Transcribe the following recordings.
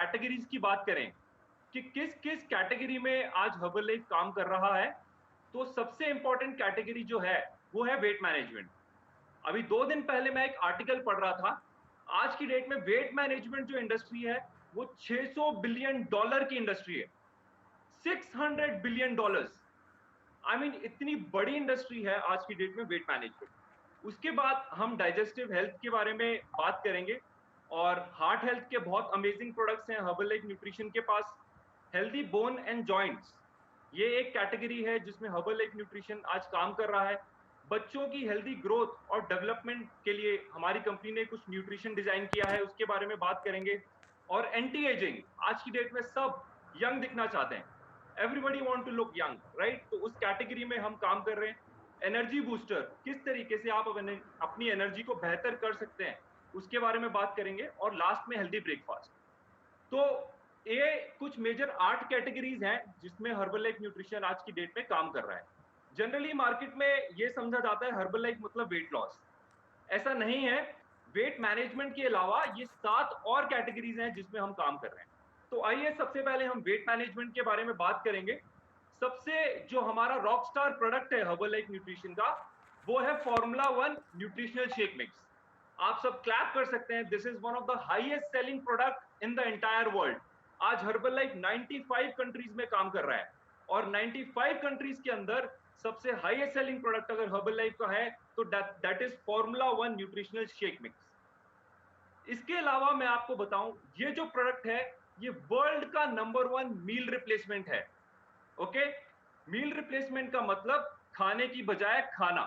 Categories की बात करें कि किस किस कैटेगरी में आज हर्बल काम कर रहा है, तो सबसे इंपॉर्टेंट कैटेगरी जो है वो है वेट मैनेजमेंट। अभी 2 दिन पहले मैं एक आर्टिकल पढ़ रहा था। आज की डेट में वेट मैनेजमेंट जो इंडस्ट्री है वो $600 बिलियन की इंडस्ट्री है। $600 बिलियन। आई मीन इतनी बड़ी इंडस्ट्री है आज की डेट में वेट मैनेजमेंट। उसके बाद हम डाइजेस्टिव हेल्थ के बारे में बात करेंगे और हार्ट हेल्थ के बहुत अमेजिंग प्रोडक्ट्स हैं हर्बल न्यूट्रिशन के पास। हेल्दी बोन एंड जॉइंट्स, ये एक कैटेगरी है जिसमें हर्बल न्यूट्रिशन आज काम कर रहा है। बच्चों की हेल्दी ग्रोथ और डेवलपमेंट के लिए हमारी कंपनी ने कुछ न्यूट्रिशन डिजाइन किया है, उसके बारे में बात करेंगे। और एंटी एजिंग, आज की डेट में सब यंग दिखना चाहते हैं, everybody want to look young, right? तो उस कैटेगरी में हम काम कर रहे हैं। एनर्जी बूस्टर, किस तरीके से आप अपनी एनर्जी को बेहतर कर सकते हैं, उसके बारे में बात करेंगे। और लास्ट में हेल्दी ब्रेकफास्ट। तो ये कुछ मेजर 8 कैटेगरीज हैं जिसमें हर्बल न्यूट्रिशन आज की डेट में काम कर रहा है। जनरली मार्केट में ये समझा जाता है हर्बल मतलब वेट लॉस। ऐसा नहीं है। वेट मैनेजमेंट के अलावा ये 7 और कैटेगरीज हैं जिसमें हम काम कर रहे हैं। तो आइए सबसे पहले हम वेट मैनेजमेंट के बारे में बात करेंगे। सबसे जो हमारा रॉक स्टार प्रोडक्ट है हर्बल न्यूट्रिशन का, वो है फॉर्मूला 1 न्यूट्रिशनल शेक मिक्स। आप सब क्लैप कर सकते हैं। This is one of the highest selling product in the entire world. आज हर्बल 95 कंट्रीज में काम कर रहा है और 95 कंट्रीज के अंदर सबसे हाईएस्ट सेलिंग प्रोडक्ट अगर हर्बल लाइफ का है तो that is formula 1 nutritional shake mix. इसके अलावा मैं आपको बताऊं, ये जो प्रोडक्ट है ये वर्ल्ड का नंबर 1 मील रिप्लेसमेंट है। ओके, मील रिप्लेसमेंट का मतलब खाने की बजाय खाना।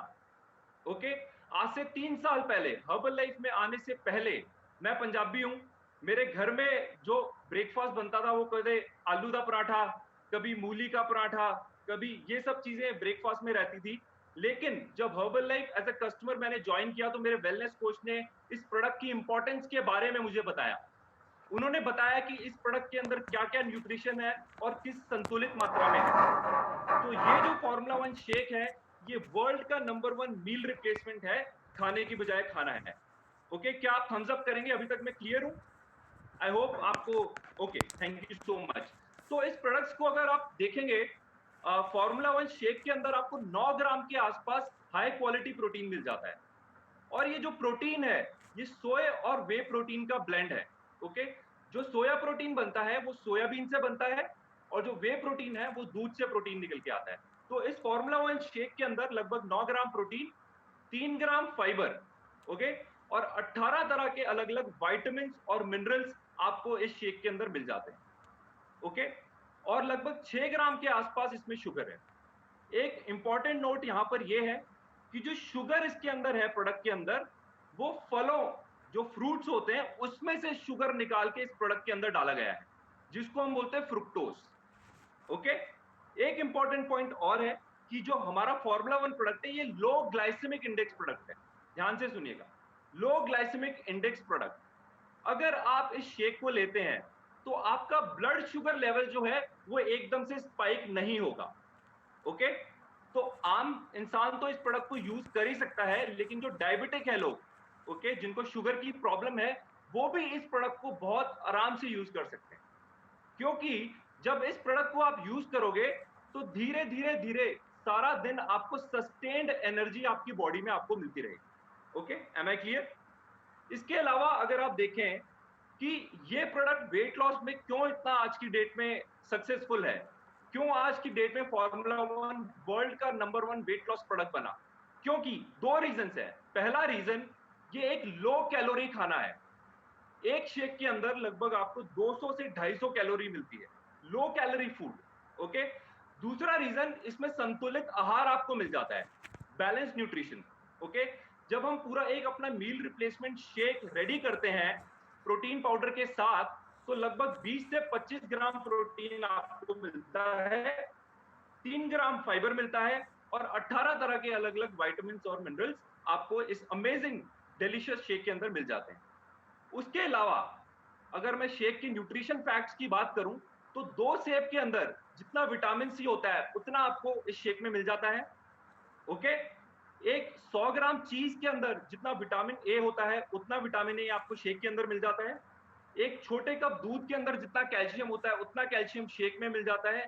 ओके, आज से 3 साल पहले, हर्बल लाइफ में आने से पहले, मैं पंजाबी हूं। मेरे घर में जो ब्रेकफास्ट बनता था वो कभी आलू का पराठा, कभी मूली का पराठा, कभी ये सब चीजें ब्रेकफास्ट में रहती थी। लेकिन जब Herbalife as a customer मैंने ज्वाइन किया तो मेरे वेलनेस कोच ने इस प्रोडक्ट की इंपॉर्टेंस के बारे में मुझे बताया। उन्होंने बताया कि इस प्रोडक्ट के अंदर क्या क्या न्यूट्रिशन है और किस संतुलित मात्रा में है। तो ये जो फॉर्मूला 1 शेक है ये वर्ल्ड का नंबर 1 मील रिप्लेसमेंट है, खाने की बजाय खाना है। ओके, क्या आप थम्स अप करेंगे? अभी तक मैं क्लियर हूं? आई होप आपको। Okay, thank you so much. तो इस प्रोडक्ट्स को अगर आप देखेंगे, फॉर्मूला 1 शेक के अंदर आपको 9 ग्राम के आसपास हाई क्वालिटी प्रोटीन मिल जाता है। और ये जो प्रोटीन है ये सोया और वे प्रोटीन का ब्लेंड है। ओके, जो सोया प्रोटीन बनता है वो सोयाबीन से बनता है और जो वे प्रोटीन है वो दूध से प्रोटीन निकल के आता है। तो इस फॉर्मूला 1 शेक के अंदर लगभग 9 ग्राम प्रोटीन, 3 ग्राम फाइबर, ओके, और 18 तरह के अलग अलग वाइटामिन और मिनरल्स आपको इस शेक के अंदर मिल जाते हैं। ओके, और लगभग 6 ग्राम के आसपास इसमें शुगर है। एक इंपॉर्टेंट नोट यहां पर यह है कि जो शुगर इसके अंदर है प्रोडक्ट के अंदर, वो फलों, जो फ्रूट्स होते हैं उसमें से शुगर निकाल के इस प्रोडक्ट के अंदर डाला गया है, जिसको हम बोलते हैं फ्रुक्टोज। ओके, एक इंपॉर्टेंट पॉइंट और है कि जो हमारा फॉर्मूला 1 प्रोडक्ट है ये लो ग्लाइसेमिक इंडेक्स प्रोडक्ट है। ध्यान से सुनिएगा, लो ग्लाइसेमिक इंडेक्स प्रोडक्ट। अगर आप इस शेक को लेते हैं तो आपका ब्लड शुगर लेवल जो है वो एकदम से स्पाइक नहीं होगा। ओके, तो आम इंसान तो इस प्रोडक्ट को यूज कर ही सकता है, लेकिन जो डायबिटिक है लोग, ओके, जिनको शुगर की प्रॉब्लम है, वो भी इस प्रोडक्ट को बहुत आराम से यूज कर सकते हैं। क्योंकि जब इस प्रोडक्ट को आप यूज करोगे तो धीरे धीरे धीरे सारा दिन आपको सस्टेन्ड एनर्जी आपकी बॉडी में आपको मिलती रहेगी। Okay, am I clear? इसके अलावा अगर आप देखें कि ये प्रोडक्ट वेट लॉस में क्यों इतना आज की डेट में सक्सेसफुल है, क्यों आज की डेट में फॉर्मूला 1 वर्ल्ड का नंबर 1 वेट लॉस प्रोडक्ट बना, क्योंकि 2 रीजन है। पहला रीजन, ये एक लो कैलोरी खाना है। एक शेक के अंदर लगभग आपको 200 से 250 कैलोरी मिलती है, लो कैलोरी फूड। ओके, दूसरा रीजन, इसमें संतुलित आहार आपको मिल जाता है, बैलेंस न्यूट्रिशन। ओके, जब हम पूरा एक अपना मील रिप्लेसमेंट शेक रेडी करते हैं प्रोटीन पाउडर के साथ, तो लगभग 20 से 25 ग्राम प्रोटीन आपको मिलता है, 3 ग्राम फाइबर मिलता है और 18 तरह के अलग अलग वाइटामिन और मिनरल्स आपको इस अमेजिंग डिलीशियस शेक के अंदर मिल जाते हैं। उसके अलावा अगर मैं शेक के न्यूट्रिशन फैक्ट्स की बात करूं तो 2 सेब के अंदर जितना विटामिन सी होता है उतना आपको इस शेक में मिल जाता है। ओके, एक 100 ग्राम चीज के अंदर जितना विटामिन ए होता है उतना विटामिन ए आपको शेक के अंदर मिल जाता है। एक छोटे कप दूध के अंदर जितना कैल्शियम होता है उतना कैल्शियम शेक में मिल जाता है।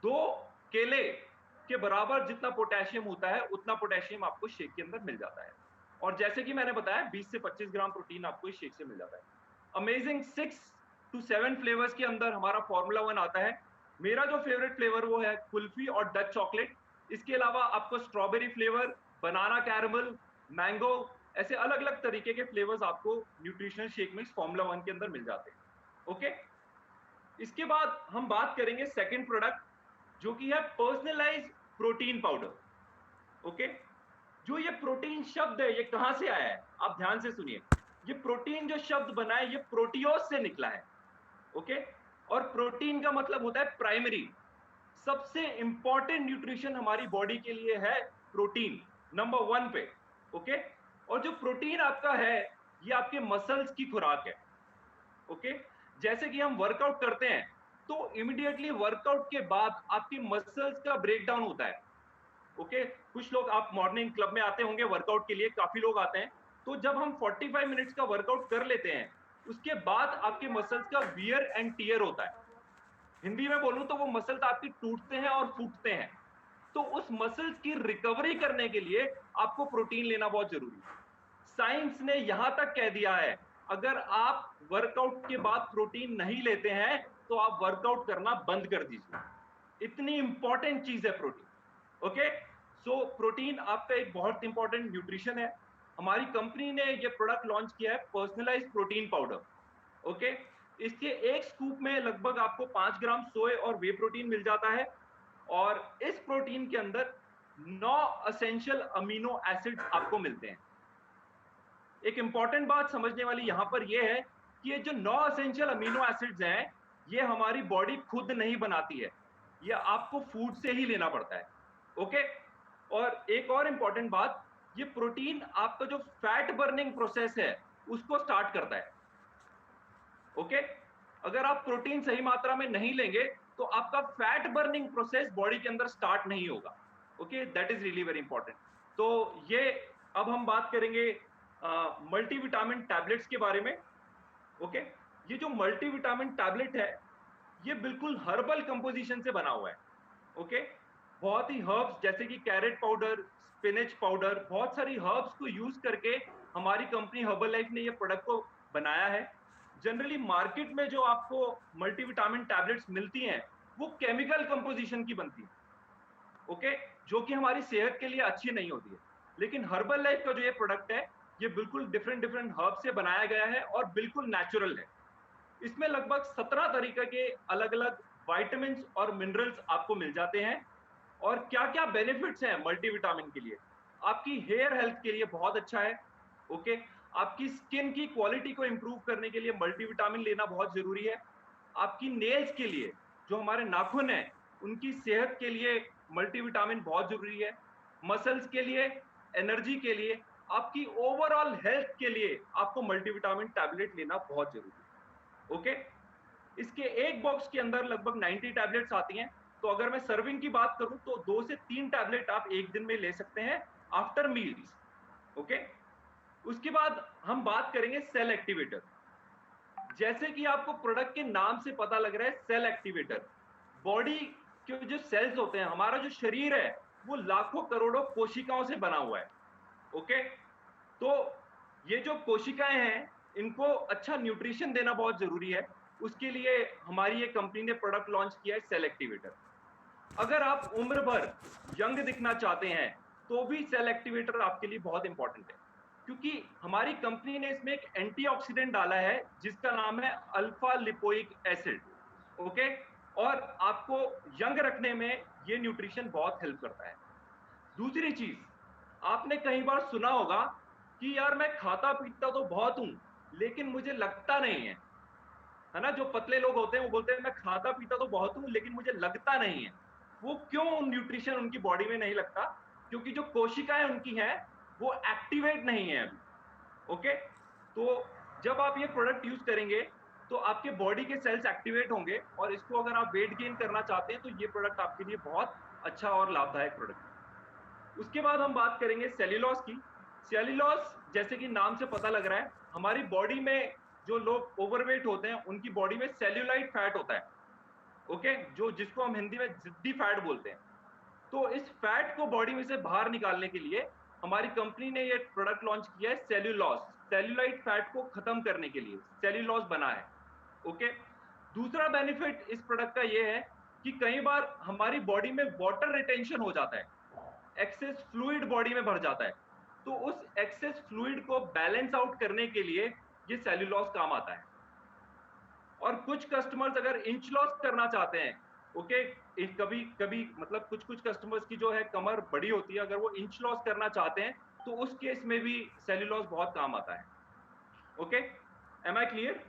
2 केले के बराबर जितना पोटेशियम होता है उतना पोटेशियम आपको शेक के अंदर मिल जाता है। और जैसे कि मैंने बताया 20 से 25 ग्राम प्रोटीन आपको इस शेक से मिल जाता है। अमेजिंग 6 टू 7 फ्लेवर्स के अंदर हमारा फॉर्मूला 1 आता है। मेरा जो फेवरेट फ्लेवर वो है कुल्फी और डच चॉकलेट। इसके अलावा आपको स्ट्रॉबेरी फ्लेवर, बनाना कैरमल, मैंगो, ऐसे अलग-अलग तरीके के फ्लेवर्स आपको न्यूट्रिशनल शेक मिक्स फॉर्मूला 1 के अंदर मिल जाते हैं। ओके? इसके बाद हम बात करेंगे सेकंड प्रोडक्ट जो कि है पर्सनलाइज्ड प्रोटीन पाउडर। ओके? जो ये प्रोटीन शब्द है ये कहां से आया है? आप ध्यान से सुनिए। ये प्रोटीन जो शब्द बना है ये प्रोटियोस से निकला है। ओके? और प्रोटीन का मतलब होता है प्राइमरी। सबसे इंपॉर्टेंट न्यूट्रिशन हमारी बॉडी के लिए है प्रोटीन, नंबर 1 पे। ओके? और जो प्रोटीन आपका है ये आपके मसल्स की खुराक है। ओके? जैसे कि हम वर्कआउट करते हैं तो इमीडिएटली वर्कआउट के बाद आपकी मसल्स का ब्रेकडाउन होता है। ओके? कुछ लोग, आप मॉर्निंग क्लब में आते होंगे वर्कआउट के लिए, काफी लोग आते हैं। तो जब हम 45 मिनट्स का वर्कआउट कर लेते हैं उसके बाद आपके मसल्स का वियर एंड टियर होता है। हिंदी में बोलूं तो वो मसल्स आपकी टूटते हैं और फूटते हैं। तो उस मसल्स की रिकवरी करने के लिए आपको प्रोटीन लेना बहुत जरूरी है। साइंस ने यहां तक कह दिया है अगर आप वर्कआउट के बाद प्रोटीन नहीं लेते हैं तो आप वर्कआउट करना बंद कर दीजिए। इतनी इंपॉर्टेंट चीज है प्रोटीन। ओके? सो प्रोटीन आपका एक बहुत इंपॉर्टेंट न्यूट्रिशन है। हमारी कंपनी ने ये प्रोडक्ट लॉन्च किया है पर्सनलाइज्ड प्रोटीन पाउडर। ओके? इसके एक स्कूप में लगभग आपको 5 ग्राम सोए और वे प्रोटीन मिल जाता है। और इस प्रोटीन के अंदर 9 एसेंशियल अमीनो एसिड्स आपको मिलते हैं। एक इंपॉर्टेंट बात समझने वाली यहां पर यह है कि ये जो 9 एसेंशियल अमीनो एसिड्स हैं ये हमारी बॉडी खुद नहीं बनाती है, ये आपको फूड से ही लेना पड़ता है। ओके? और एक और इंपॉर्टेंट बात, ये प्रोटीन आपका जो फैट बर्निंग प्रोसेस है उसको स्टार्ट करता है। ओके? अगर आप प्रोटीन सही मात्रा में नहीं लेंगे तो आपका फैट बर्निंग प्रोसेस बॉडी के अंदर स्टार्ट नहीं होगा। Okay? That is really very important. तो ये, अब हम बात करेंगे मल्टीविटामिन टैबलेट्स के बारे में। ओके? ये जो मल्टीविटामिन टैबलेट है ये बिल्कुल हर्बल कंपोजिशन से बना हुआ है। ओके? बहुत ही हर्ब्स जैसे कि कैरेट पाउडर, स्पिनच पाउडर, बहुत सारी हर्ब्स को यूज करके हमारी कंपनी हर्बल लाइफ ने ये प्रोडक्ट को बनाया है। जनरली मार्केट में जो आपको मल्टीविटामिन टैबलेट्स मिलती हैं वो केमिकल कंपोजिशन की बनती है। ओके? जो कि हमारी सेहत के लिए अच्छी नहीं होती है। लेकिन हर्बल लाइफ का जो ये प्रोडक्ट है ये बिल्कुल डिफरेंट डिफरेंट हर्ब से बनाया गया है और बिल्कुल नेचुरल है। इसमें लगभग 17 तरीके के अलग अलग विटामिन्स और मिनरल्स आपको मिल जाते हैं। और क्या क्या बेनिफिट्स हैं मल्टीविटामिन के लिए? आपकी हेयर हेल्थ के लिए बहुत अच्छा है। ओके? आपकी स्किन की क्वालिटी को इंप्रूव करने के लिए मल्टीविटामिन लेना बहुत जरूरी है। आपकी नेल्स के लिए, जो हमारे नाखून हैं उनकी सेहत के लिए मल्टीविटामिन बहुत जरूरी है। मसल्स के लिए, एनर्जी के लिए, आपकी ओवरऑल हेल्थ के लिए आपको मल्टीविटामिन टैबलेट लेना बहुत जरूरी है। ओके? इसके एक बॉक्स के अंदर लगभग 90 टैबलेट्स आती हैं। तो अगर मैं सर्विंग की बात करूं तो 2 से 3 टैबलेट आप एक दिन में ले सकते हैं आफ्टर मील्स। ओके? उसके बाद हम बात करेंगे सेल एक्टिवेटर। जैसे कि आपको प्रोडक्ट के नाम से पता लग रहा है, सेल एक्टिवेटर। बॉडी के जो सेल्स होते हैं, हमारा जो शरीर है वो लाखों करोड़ों कोशिकाओं से बना हुआ है। ओके? तो ये जो कोशिकाएं हैं इनको अच्छा न्यूट्रिशन देना बहुत जरूरी है। उसके लिए हमारी ये कंपनी ने प्रोडक्ट लॉन्च किया है सेल एक्टिवेटर। अगर आप उम्र भर यंग दिखना चाहते हैं तो भी सेल एक्टिवेटर आपके लिए बहुत इंपॉर्टेंट है, क्योंकि हमारी कंपनी ने इसमें एक एंटीऑक्सीडेंट डाला है जिसका नाम है अल्फा लिपोइक एसिड। ओके? और आपको यंग रखने में ये न्यूट्रिशन बहुत हेल्प करता है। दूसरी चीज, आपने कई बार सुना होगा कि यार मैं खाता पीता तो बहुत हूं लेकिन मुझे लगता नहीं है ना? जो पतले लोग होते हैं वो बोलते हैं मैं खाता पीता तो बहुत हूं लेकिन मुझे लगता नहीं है। वो क्यों न्यूट्रिशन उनकी बॉडी में नहीं लगता? क्योंकि जो कोशिकाएं उनकी हैं वो एक्टिवेट नहीं है अभी। ओके? तो जब आप ये प्रोडक्ट यूज करेंगे तो आपके बॉडी के सेल्स एक्टिवेट होंगे, और इसको अगर आप वेट गेन करना चाहते हैं तो ये प्रोडक्ट आपके लिए बहुत अच्छा और लाभदायक प्रोडक्ट है। उसके बाद हम बात करेंगे सेल्यूलोज की। सेल्यूलोज, जैसे कि नाम से पता लग रहा है, हमारी बॉडी में जो लोग ओवरवेट होते हैं उनकी बॉडी में सेल्यूलाइट फैट होता है, ओके, जो जिसको हम हिंदी में जिद्दी फैट बोलते हैं। तो इस फैट को बॉडी में से बाहर निकालने के लिए हमारी कंपनी ने ये प्रोडक्ट लॉन्च किया है, सेल्यूलॉस, सेल्यूलाइट फैट को खत्म करने के लिए सेल्यूलॉस बना है, ओके। दूसरा बेनिफिट इस प्रोडक्ट का ये है कि कई बार हमारी बॉडी में वाटर रिटेंशन हो जाता है, एक्सेस फ्लूइड बॉडी में भर जाता है, तो उस एक्सेस फ्लूइड को बैलेंस आउट करने के लिए ये सेल्यूलॉस काम आता है। और कुछ कस्टमर्स अगर इंच लॉस करना चाहते हैं, ओके, कभी कभी मतलब कुछ कुछ कस्टमर्स की जो है कमर बड़ी होती है, अगर वो इंच लॉस करना चाहते हैं तो उस केस में भी सेल्यूलॉस बहुत काम आता है, ओके। एम आई क्लियर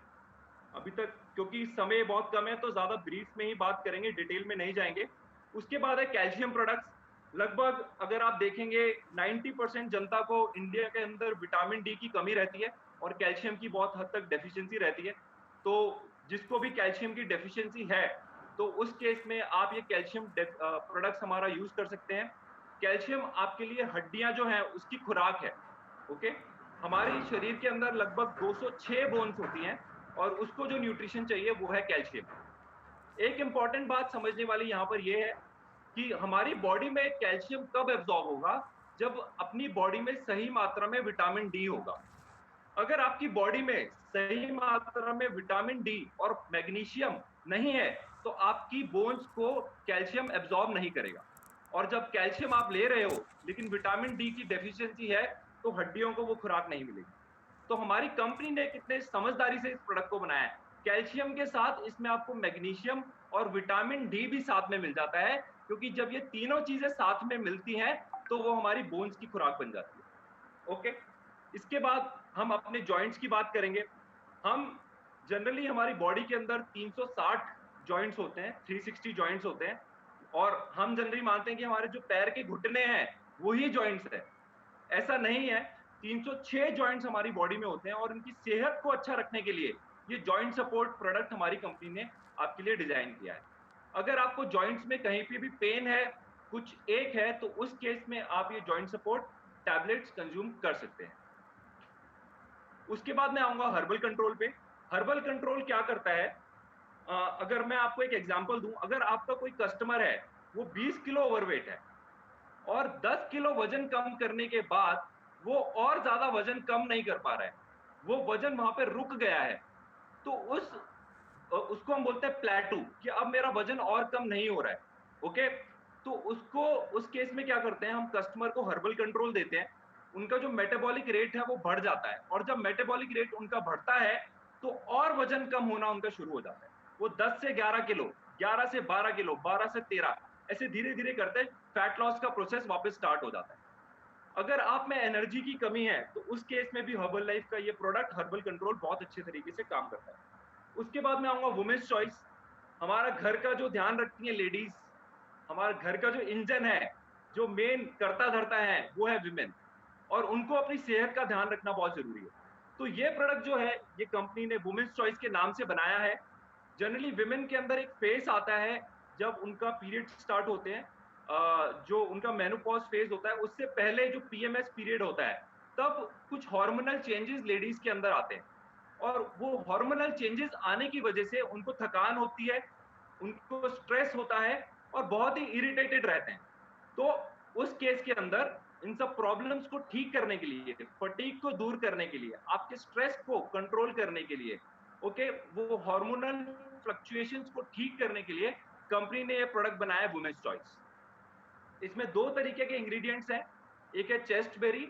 अभी तक? क्योंकि समय बहुत कम है तो ज्यादा ब्रीफ में ही बात करेंगे, डिटेल में नहीं जाएंगे। उसके बाद है कैल्शियम प्रोडक्ट्स। लगभग अगर आप देखेंगे 90% जनता को इंडिया के अंदर विटामिन डी की कमी रहती है और कैल्शियम की बहुत हद तक डेफिशिएंसी रहती है। तो जिसको भी कैल्शियम की डेफिशिएंसी है तो उस केस में आप ये कैल्शियम प्रोडक्ट्स हमारा यूज कर सकते हैं। कैल्शियम आपके लिए हड्डियां जो हैं उसकी खुराक है, ओके। हमारे शरीर के अंदर लगभग 206 बोन्स होती हैं और उसको जो न्यूट्रिशन चाहिए वो है कैल्शियम। एक इंपॉर्टेंट बात समझने वाली यहाँ पर ये है कि हमारी बॉडी में कैल्शियम कब एब्जॉर्ब होगा, जब अपनी बॉडी में सही मात्रा में विटामिन डी होगा। अगर आपकी बॉडी में सही मात्रा में विटामिन डी और मैग्नीशियम नहीं है तो आपकी बोन्स को कैल्शियम एब्जॉर्ब नहीं करेगा, और जब कैल्शियम आप ले रहे हो लेकिन विटामिन डी की डेफिशिएंसी है तो हड्डियों को वो खुराक नहीं मिलेगी। तो हमारी कंपनी ने कितने समझदारी से इस प्रोडक्ट को बनाया है, कैल्शियम के साथ इसमें आपको मैग्नीशियम और विटामिन डी भी साथ में मिल जाता है, क्योंकि जब ये तीनों चीजें साथ में मिलती हैं तो वो हमारी बोन्स की खुराक बन जाती है, ओके। इसके बाद हम अपने जॉइंट्स की बात करेंगे। हम जनरली हमारी बॉडी के अंदर 360 जॉइंट्स होते हैं, 360 जॉइंट्स होते हैं, और हम जनरली मानते हैं कि हमारे जो पैर के घुटने हैं वही जॉइंट्स है। ऐसा नहीं है, 306 जॉइंट्स हमारी बॉडी में होते हैं और इनकी सेहत को अच्छा रखने के लिए ये जॉइंट सपोर्ट प्रोडक्ट हमारी कंपनी ने आपके लिए डिजाइन किया है। अगर आपको जॉइंट्स में कहीं पे भी पेन है, कुछ एक है, तो उस केस में आप ये जॉइंट सपोर्ट टैबलेट्स कंज्यूम कर सकते हैं। उसके बाद मैं आऊंगा हर्बल कंट्रोल पे। हर्बल कंट्रोल क्या करता है, अगर मैं आपको एक एग्जांपल दूं, अगर आपका कोई कस्टमर है वो 20 किलो ओवरवेट है और 10 किलो वजन कम करने के बाद वो और ज्यादा वजन कम नहीं कर पा रहा है, वो वजन वहां पे रुक गया है, तो उसको हम बोलते हैं प्लेटू, कि अब मेरा वजन और कम नहीं हो रहा है, ओके। तो उसको उस केस में क्या करते हैं, हम कस्टमर को हर्बल कंट्रोल देते हैं। उनका जो मेटाबॉलिक रेट है वो बढ़ जाता है, और जब मेटाबॉलिक रेट उनका बढ़ता है तो और वजन कम होना उनका शुरू हो जाता है। वो 10 से 11 किलो, 11 से 12 किलो, 12 से 13, ऐसे धीरे धीरे करते फैट लॉस का प्रोसेस वापस स्टार्ट हो जाता है। अगर आप में एनर्जी की कमी है तो उस केस में भी हर्बल लाइफ का ये प्रोडक्ट हर्बल कंट्रोल बहुत अच्छे तरीके से काम करता है। उसके बाद मैं आऊंगा वुमेन्स चॉइस। हमारा घर का जो ध्यान रखती है लेडीज, हमारे घर का जो इंजन है, जो मेन करता धरता है, वो है विमेन, और उनको अपनी सेहत का ध्यान रखना बहुत जरूरी है। तो ये प्रोडक्ट जो है ये कंपनी ने वुमेन्स चॉइस के नाम से बनाया है। जनरली विमेन के अंदर एक फेस आता है जब उनका पीरियड स्टार्ट होते हैं, जो उनका मेनोपॉज फेज होता है उससे पहले जो पीएमएस पीरियड होता है, तब कुछ हार्मोनल चेंजेस लेडीज के अंदर आते हैं, और वो हार्मोनल चेंजेस आने की वजह से उनको थकान होती है, उनको स्ट्रेस होता है और बहुत ही इरिटेटेड रहते हैं। तो उस केस के अंदर इन सब प्रॉब्लम्स को ठीक करने के लिए, फटीग को दूर करने के लिए, आपके स्ट्रेस को कंट्रोल करने के लिए, ओके, वो हार्मोनल फ्लक्चुएशंस को ठीक करने के लिए कंपनी ने ये प्रोडक्ट बनाया है वुमेन्स चॉइस। इसमें दो तरीके के इंग्रेडिएंट्स हैं, एक है चेस्ट बेरी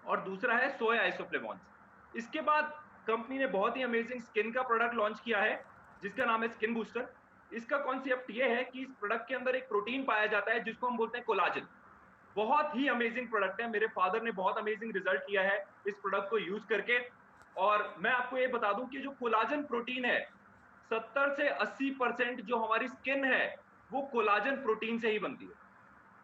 और दूसरा है सोया आइसोफ्लेवोन्स। इसके बाद कंपनी ने बहुत ही अमेजिंग स्किन का प्रोडक्ट लॉन्च किया है जिसका नाम है स्किन बूस्टर। इसका कॉन्सेप्ट ये है कि इस प्रोडक्ट के अंदर एक प्रोटीन पाया जाता है जिसको हम बोलते हैं कोलाजन। बहुत ही अमेजिंग प्रोडक्ट है, मेरे फादर ने बहुत अमेजिंग रिजल्ट किया है इस प्रोडक्ट को यूज करके। और मैं आपको ये बता दूं कि जो कोलाजन प्रोटीन है, 70 से 80% जो हमारी स्किन है वो कोलाजन प्रोटीन से ही बनती है,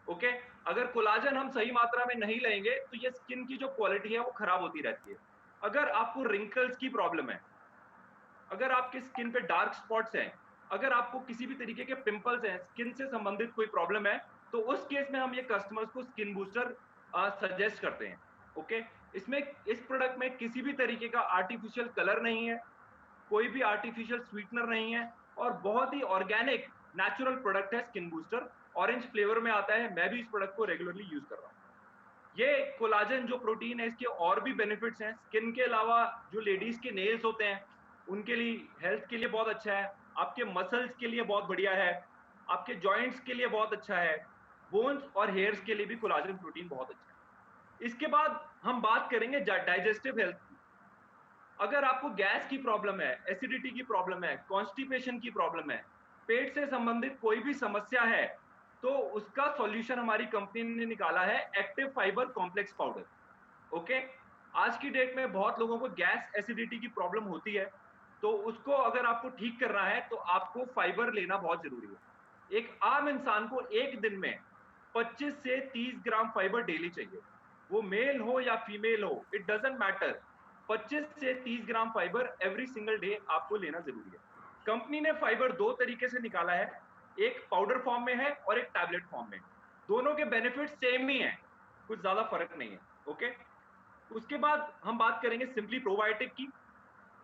ओके। अगर कोलाजन हम सही मात्रा में नहीं लेंगे तो ये स्किन की जो क्वालिटी है वो खराब होती रहती है। अगर आपको रिंकल्स की प्रॉब्लम है, अगर आपकी स्किन पे डार्क स्पॉट्स हैं, अगर आपको किसी भी तरीके के पिंपल्स हैं, स्किन से संबंधित कोई प्रॉब्लम है, तो उस केस में हम ये कस्टमर्स को स्किन बूस्टर सजेस्ट करते हैं, ओके। इसमें इस प्रोडक्ट में किसी भी तरीके का आर्टिफिशियल कलर नहीं है, कोई भी आर्टिफिशियल स्वीटनर नहीं है, और बहुत ही ऑर्गेनिक नेचुरल प्रोडक्ट है स्किन बूस्टर। ऑरेंज फ्लेवर में आता है, मैं भी इस प्रोडक्ट को रेगुलरली यूज कर रहा हूँ। ये कोलाजन जो प्रोटीन है, इसके और भी बेनिफिट्स हैं। स्किन के अलावा जो लेडीज के नेल्स होते हैं, उनके लिए हेल्थ के लिए बहुत अच्छा है, आपके मसल्स के लिए बहुत बढ़िया है, आपके जॉइंट्स के लिए बहुत अच्छा है, बोन्स और हेयर्स के लिए भी कोलाजन प्रोटीन बहुत अच्छा है। इसके बाद हम बात करेंगे डाइजेस्टिव हेल्थ की। अगर आपको गैस की प्रॉब्लम है, एसिडिटी की प्रॉब्लम है, कॉन्स्टिपेशन की प्रॉब्लम है, पेट से संबंधित कोई भी समस्या है, तो उसका सॉल्यूशन हमारी कंपनी ने निकाला है active fibre complex powder. Okay, आज की डेट में बहुत लोगों को गैस एसिडिटी की प्रॉब्लम होती है, तो उसको अगर आपको ठीक करना है तो आपको फाइबर लेना बहुत जरूरी है। एक आम इंसान को एक दिन में 25 से 30 ग्राम फाइबर डेली चाहिए, वो मेल हो या फीमेल हो, इट डजेंट मैटर। 25 से 30 ग्राम फाइबर एवरी सिंगल डे आपको लेना जरूरी है। कंपनी ने फाइबर दो तरीके से निकाला है, एक पाउडर फॉर्म में है और एक टैबलेट फॉर्म में। दोनों के बेनिफिट सेम ही है, कुछ ज्यादा फर्क नहीं है। ओके, उसके बाद हम बात करेंगे सिंपली प्रोबायोटिक की।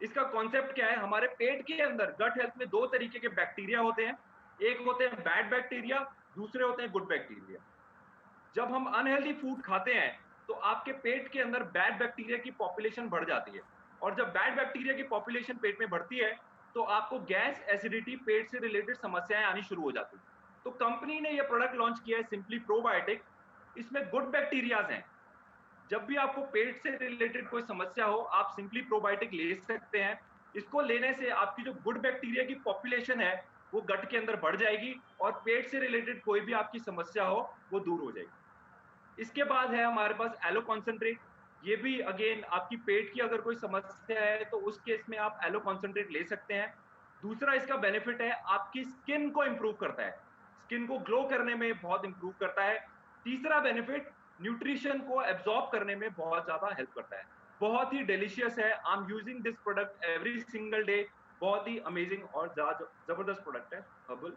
इसका कॉन्सेप्ट क्या है? हमारे पेट के अंदर गट हेल्थ में दो तरीके के बैक्टीरिया होते हैं, एक होते हैं बैड बैक्टीरिया, दूसरे होते हैं गुड बैक्टीरिया। जब हम अनहेल्दी फूड खाते हैं तो आपके पेट के अंदर बैड बैक्टीरिया की पॉपुलेशन बढ़ जाती है, और जब बैड बैक्टीरिया की पॉपुलेशन पेट में बढ़ती है तो आपको गैस, एसिडिटी, पेट से रिलेटेड समस्याएं आनी शुरू हो जाती है। तो कंपनी ने यह प्रोडक्ट लॉन्च किया है सिंपली प्रोबायोटिक। इसमें गुड बैक्टीरियाज हैं। जब भी आपको पेट से रिलेटेड कोई समस्या हो, आप सिंपली प्रोबायोटिक ले सकते हैं। इसको लेने से आपकी जो गुड बैक्टीरिया की पॉपुलेशन है वो गट के अंदर बढ़ जाएगी, और पेट से रिलेटेड कोई भी आपकी समस्या हो वो दूर हो जाएगी। इसके बाद है हमारे पास एलो कॉन्सेंट्रेट। ये भी अगेन आपकी पेट की अगर कोई समस्या है तो उस केस में आप एलो कॉन्सेंट्रेट ले सकते हैं। दूसरा इसका बेनिफिट है, आपकी स्किन को इंप्रूव करता है, स्किन को ग्लो करने में बहुत इंप्रूव करता है। तीसरा बेनिफिट, न्यूट्रिशन को एब्जॉर्ब करने में बहुत ज्यादा हेल्प करता है। बहुत ही डिलीशियस है, I am using this product every single day. बहुत ही अमेजिंग और जबरदस्त प्रोडक्ट है हर्बल।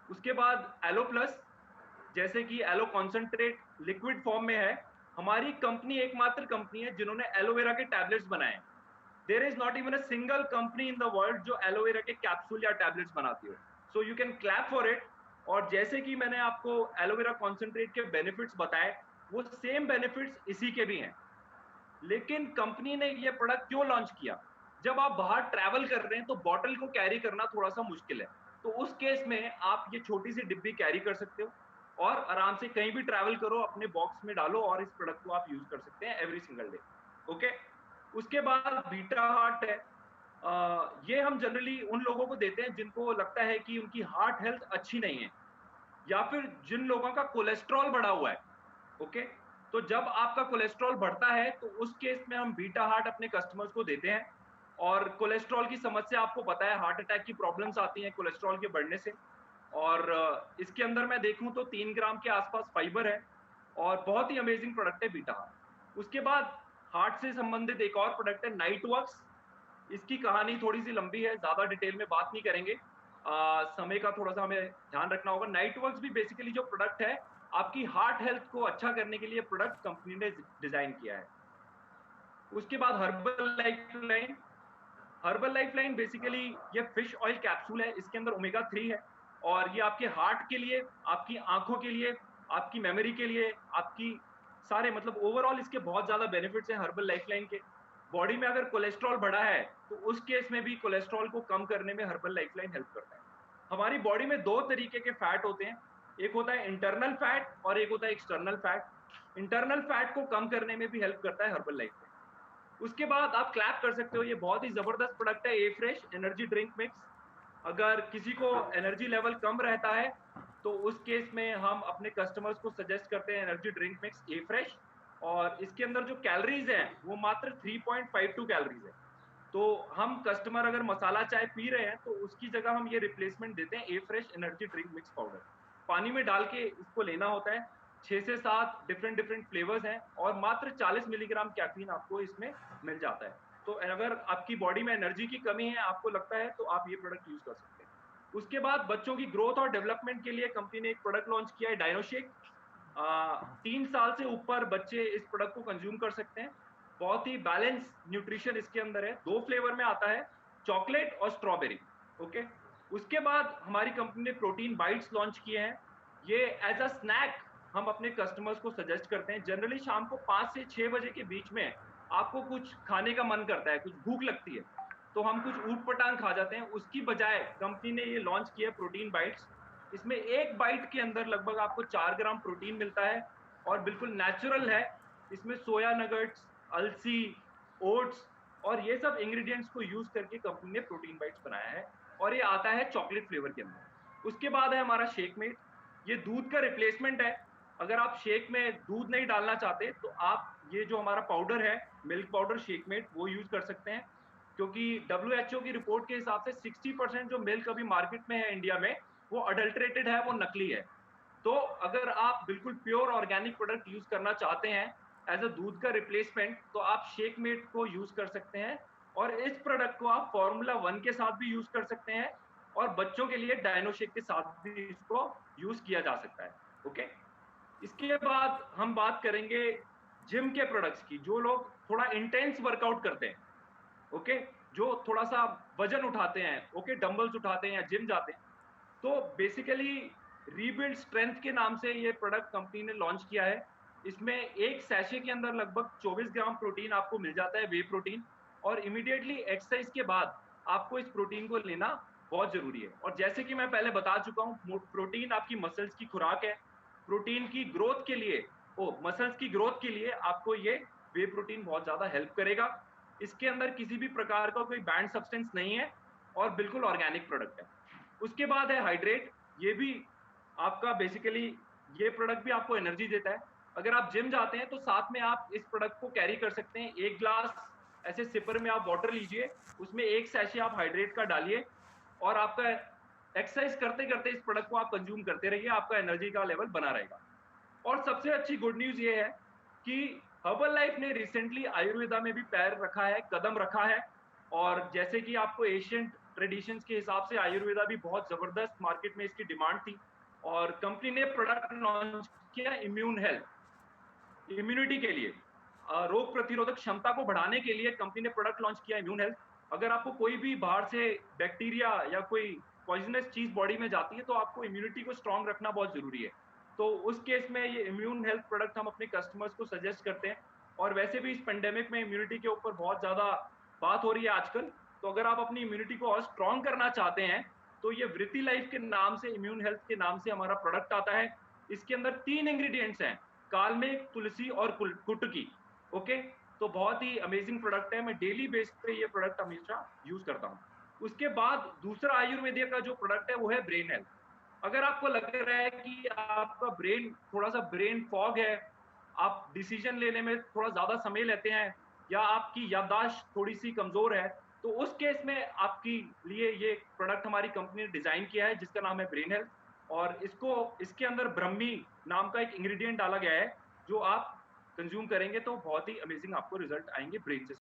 उसके बाद एलो प्लस, जैसे कि एलो कॉन्सेंट्रेट लिक्विड फॉर्म में है। हमारी कंपनी एकमात्र कंपनी है जिन्होंने एलोवेरा के टैबलेट्स बनाए हैं। There is not even a single company in the world जो एलोवेरा के कैप्सूल या टैबलेट्स बनाती हो। So you can clap for it. और जैसे कि मैंने आपको एलोवेरा कॉन्सेंट्रेट के बेनिफिट्स बताए, वो सेम बेनिफिट्स इसी के भी हैं। लेकिन कंपनी ने ये प्रोडक्ट क्यों लॉन्च किया? जब आप बाहर ट्रैवल कर रहे हैं तो बॉटल को कैरी करना थोड़ा सा मुश्किल है, तो उस केस में आप ये छोटी सी डिब्बी कैरी कर सकते हो और आराम से कहीं भी ट्रैवल करो, अपने बॉक्स में डालो और इस प्रोडक्ट को आप यूज कर सकते हैं एवरी सिंगल डे। ओके, उसके बाद बीटा हार्ट है। ये हम जनरली उन लोगों को देते हैं जिनको लगता है कि उनकी हार्ट हेल्थ अच्छी नहीं है, या फिर जिन लोगों का कोलेस्ट्रॉल बढ़ा हुआ है। ओके, तो जब आपका कोलेस्ट्रॉल बढ़ता है तो उस केस में हम बीटा हार्ट अपने कस्टमर्स को देते हैं। और कोलेस्ट्रॉल की समस्या आपको पता है, हार्ट अटैक की प्रॉब्लम्स आती हैं कोलेस्ट्रॉल के बढ़ने से। और इसके अंदर मैं देखूं तो 3 ग्राम के आसपास फाइबर है, और बहुत ही अमेजिंग प्रोडक्ट है बीटा हार्ट। उसके बाद हार्ट से संबंधित एक और प्रोडक्ट है नाइट वर्क्स। इसकी कहानी थोड़ी सी लंबी है, ज्यादा डिटेल में बात नहीं करेंगे, समय का थोड़ा सा हमें ध्यान रखना होगा। नाइट वर्क्स भी बेसिकली जो प्रोडक्ट है, आपकी हार्ट हेल्थ को अच्छा करने के लिए प्रोडक्ट कंपनी ने डिजाइन किया है। उसके बाद herbal life line. Herbal life line basically ये फिश ऑयल कैप्सूल है, इसके अंदर ओमेगा 3 है, और ये आपके हार्ट के लिए, आपकी आंखों के लिए, आपकी मेमोरी के लिए, आपकी सारे मतलब ओवरऑल इसके बहुत ज्यादा बेनिफिट्स हैं हर्बल लाइफ लाइन के। बॉडी में अगर कोलेस्ट्रॉल बढ़ा है तो उस केस में भी कोलेस्ट्रॉल को कम करने में हर्बल लाइफ लाइन हेल्प करता है। हमारी बॉडी में दो तरीके के फैट होते हैं, एक होता है इंटरनल फैट और एक होता है एक्सटर्नल फैट। इंटरनल फैट को कम करने में भी हेल्प करता है हर्बल लाइफ लाइन। उसके बाद आप क्लैप कर सकते हो, ये बहुत ही जबरदस्त प्रोडक्ट है ए फ्रेश एनर्जी ड्रिंक मिक्स। अगर किसी को एनर्जी लेवल कम रहता है तो उस केस में हम अपने कस्टमर्स को सजेस्ट करते हैं एनर्जी ड्रिंक मिक्स ए फ्रेश। और इसके अंदर जो कैलोरीज है वो मात्र 3.52 कैलोरीज है। तो हम कस्टमर अगर मसाला चाय पी रहे हैं तो उसकी जगह हम ये रिप्लेसमेंट देते हैं a fresh energy drink mix powder. पानी में डाल के इसको लेना होता है। 6 से 7 डिफरेंट डिफरेंट फ्लेवर्स हैं, और मात्र 40 मिलीग्राम कैफीन आपको इसमें मिल जाता है। तो अगर आपकी बॉडी में एनर्जी की कमी है, आपको लगता है, तो आप ये प्रोडक्ट यूज कर सकते हैं। उसके बाद बच्चों की ग्रोथ और डेवलपमेंट के लिए कंपनी ने एक प्रोडक्ट लॉन्च किया है, डायनोशेक। 3 साल से ऊपर बच्चे इस प्रोडक्ट को कंज्यूम कर सकते हैं। बहुत ही बैलेंस न्यूट्रिशन इसके अंदर है। 2 फ्लेवर में आता है, चॉकलेट और स्ट्रॉबेरी, ओके? उसके बाद हमारी कंपनी ने प्रोटीन बाइट्स लॉन्च किए हैं। ये एज़ अ स्नैक हम अपने कस्टमर्स को सजेस्ट करते हैं। जनरली शाम को 5 से 6 बजे के बीच में आपको कुछ खाने का मन करता है, कुछ भूख लगती है, तो हम कुछ ऊट-पटांग खा जाते हैं। उसकी बजाय कंपनी ने ये लॉन्च किया है प्रोटीन बाइट्स। इसमें 1 बाइट के अंदर लगभग आपको 4 ग्राम प्रोटीन मिलता है और बिल्कुल नेचुरल है। इसमें सोया नगेट्स, अलसी, ओट्स और ये सब इंग्रीडिएंट्स को यूज़ करके कंपनी ने प्रोटीन बाइट्स बनाया है और ये आता है चॉकलेट फ्लेवर के अंदर। उसके बाद है हमारा शेक मेट, ये दूध का रिप्लेसमेंट है। अगर आप शेक में दूध नहीं डालना चाहते, तो आप ये जो हमारा पाउडर है, मिल्क पाउडर शेक मेट, वो यूज़ कर सकते हैं। क्योंकि डब्ल्यूएचओ की रिपोर्ट के हिसाब से 60% जो मिल्क अभी मार्केट में है इंडिया में, वो अडल्टरेटेड है, वो नकली है। तो अगर आप बिल्कुल प्योर ऑर्गेनिक प्रोडक्ट यूज़ करना चाहते हैं, एज़ अ दूध का रिप्लेसमेंट, तो आप शेक मेट को यूज़ कर सकते हैं और इस प्रोडक्ट को आप फ़ॉर्मूला 1 के साथ भी यूज़ कर सकते हैं और बच्चों के लिए डायनो शेक के साथ भी इसको यूज़ किया जा सकता है, ओके? इसके बाद हम बात करेंगे जिम के प्रोडक्ट्स की, जो लोग थोड़ा इंटेंस वर्कआउट करते हैं, ओके? जो थोड़ा-सा वज़न उठाते हैं, ओके? डंबल्स उठाते हैं या जिम जाते हैं। तो बेसिकली रीबिल्ड स्ट्रेंथ के नाम से ये प्रोडक्ट कंपनी ने लॉन्च किया है। इसमें एक सैशे के अंदर लगभग 24 ग्राम प्रोटीन आपको मिल जाता है, व्हे प्रोटीन, और इमीडिएटली एक्सरसाइज के बाद आपको इस प्रोटीन को लेना बहुत ज़रूरी है। और जैसे कि मैं पहले बता चुका हूँ, प्रोटीन आपकी मसल्स की खुराक है। प्रोटीन की ग्रोथ के लिए मसल्स की ग्रोथ के लिए आपको ये व्हे प्रोटीन बहुत ज़्यादा हेल्प करेगा। इसके अंदर किसी भी प्रकार का कोई बैंड सब्सटेंस नहीं है और बिल्कुल ऑर्गेनिक प्रोडक्ट है। उसके बाद है हाइड्रेट, ये भी आपका बेसिकली ये प्रोडक्ट भी आपको एनर्जी देता है। अगर आप जिम जाते हैं तो साथ में आप इस प्रोडक्ट को कैरी कर सकते हैं। 1 ग्लास ऐसे सिपर में आप वाटर लीजिए, उसमें 1 सैशे आप हाइड्रेट का डालिए और आपका एक्सरसाइज करते-करते इस प्रोडक्ट को आप कंज़्यूम करते रहिए, आपका एनर्जी का लेवल बना रहेगा। और सबसे अच्छी गुड न्यूज़ ये है कि हर्बल लाइफ ने रिसेंटली आयुर्वेदा में भी पैर रखा है, कदम रखा है। और जैसे कि आपको एशियंट ट्रेडिशंस के हिसाब से आयुर्वेदा भी बहुत ज़बरदस्त मार्केट में इसकी डिमांड थी और कंपनी ने प्रोडक्ट लॉन्च किया इम्यून हेल्थ, इम्यूनिटी के लिए, रोग प्रतिरोधक क्षमता को बढ़ाने के लिए कंपनी ने प्रोडक्ट लॉन्च किया इम्यून हेल्थ। अगर आपको कोई भी बाहर से बैक्टीरिया या कोई पॉइजनस चीज़ बॉडी में जाती है, तो आपको इम्यूनिटी को स्ट्रॉन्ग रखना बहुत ज़रूरी है। तो उस केस में ये इम्यून हेल्थ प्रोडक्ट हम अपने कस्टमर्स को सजेस्ट करते हैं। और वैसे भी इस पेंडेमिक में इम्यूनिटी के ऊपर बहुत ज़्यादा बात हो रही है आजकल, तो अगर आप अपनी इम्यूनिटी को और स्ट्रॉन्ग करना चाहते हैं, तो ये वृत्ति लाइफ के नाम से, इम्यून हेल्थ के नाम से हमारा प्रोडक्ट आता है। इसके अंदर 3 इंग्रीडिएंट्स हैं, कालमेघ, तुलसी और कुटकी, ओके? तो बहुत ही अमेजिंग प्रोडक्ट है। मैं डेली बेस पे ये प्रोडक्ट हमेशा यूज़ करता हूँ। उसके बाद दूसरा आयुर्वेदिया का जो प्रोडक्ट है, वो है ब्रेन हेल्थ। अगर आपको लग रहा है कि आपका ब्रेन थोड़ा-सा ब्रेन फॉग है, आप डिसीजन लेने में थोड़ा ज़्यादा समय लेते हैं या आपकी याददाश्त थोड़ी-सी कमज़ोर है, तो उस केस में आपके लिए ये प्रोडक्ट हमारी कंपनी ने डिज़ाइन किया है, जिसका नाम है ब्रेन हेल्थ। और इसके अंदर ब्रह्मी नाम का एक इंग्रीडिएंट डाला गया है, जो आप कंज़्यूम करेंगे तो बहुत ही अमेजिंग आपको रिज़ल्ट आएँगे ब्रेन से।